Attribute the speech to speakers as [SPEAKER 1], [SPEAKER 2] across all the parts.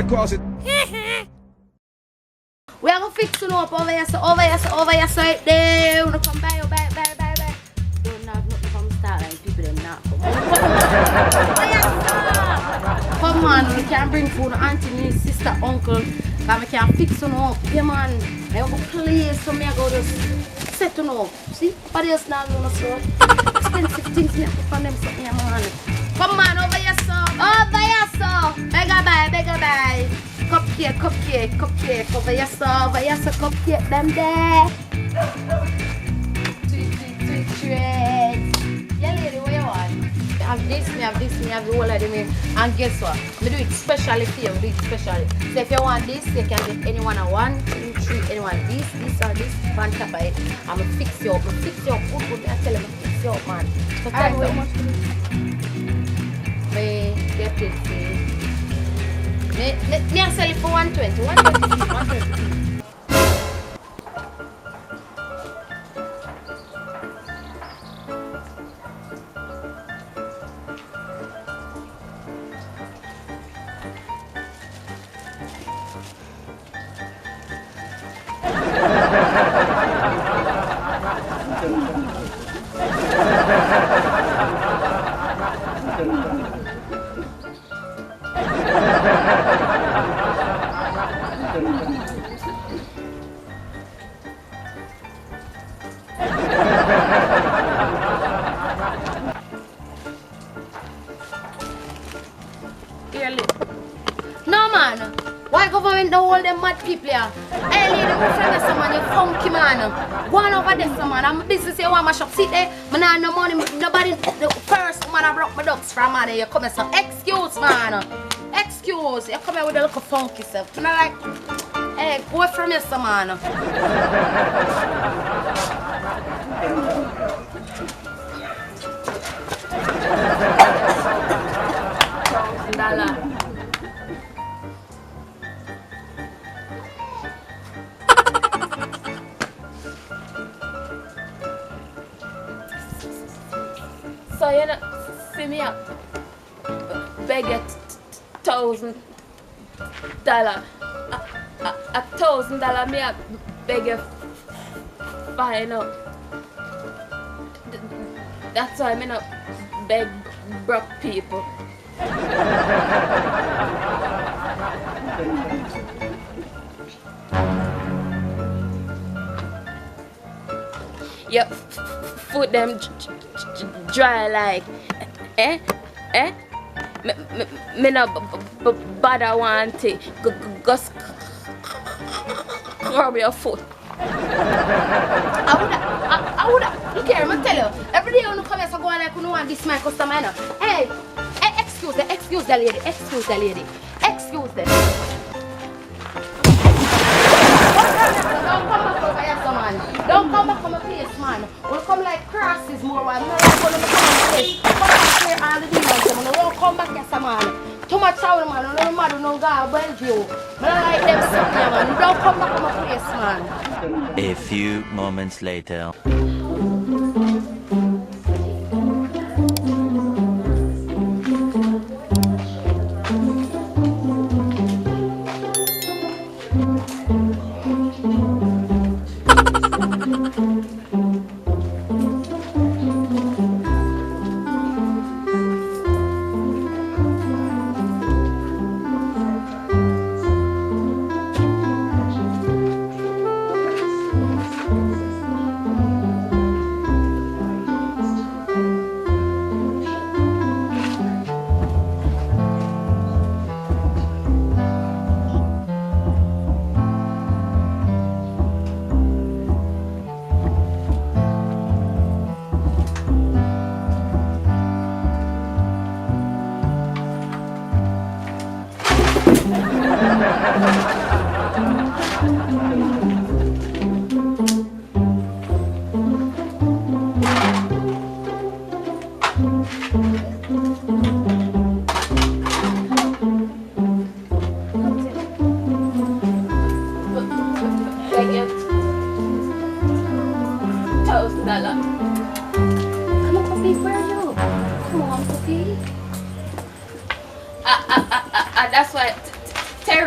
[SPEAKER 1] Santa Claus is...
[SPEAKER 2] We are gonna fix it up over here, so right there. Wanna come by, buy. Don't have nothing from start like people them not come. Over here, sir. Come on, we can bring food, auntie, niece, sister, uncle. Cause we can fix it up. Yeah, man. I have a place, so me I go just set it up. See? What else now gonna so expensive things me have to find them something, yeah, man. Come on, over here, sir. Beggar buy. Cupcake, over here, cupcake, them there. Sweet treats. Yeah, lady, what you want? I have this, me have the whole of them. And guess what? I do it specially for you, So if you want this, you can get anyone I want, 2, 3, anyone this, or this, on top of it. I'm gonna fix you up, good. I tell them to fix you up, man. So tell me how much for this? Me get it, see. Me I sell it for 120. 120. No man, why government don't hold them mad people here? Hey lady, move from there, man, you funky man. Go on over there, man. I'm business here, want my shop. Sit there, man, I have no money. Nobody, the first man I broke my ducks from, man. You come here, so excuse, man. Excuse, you come here with a little funky stuff. And I like, hey, go from here, man. $1,000. So you know, see me up, beg it $1,000. $1,000 me up, beg you fine up. That's why I not beg broke people. Yep, food them dry like, me no bother want it, go scrub your foot. I would, look here, I tell you, every day when you come here, so go on like you want this my customer, you know. Hey, excuse the lady. Don't come back from a place, man. We'll come like crosses more, man. We'll come back here all the demons, man. We'll come back here, man. Too much sound, man. No matter, no God, Belgium. I don't like them stuff, man. Don't come back from a place, man.
[SPEAKER 3] A few moments later.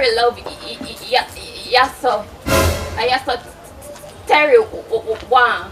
[SPEAKER 2] Terry love yes so. I yes so Terry one.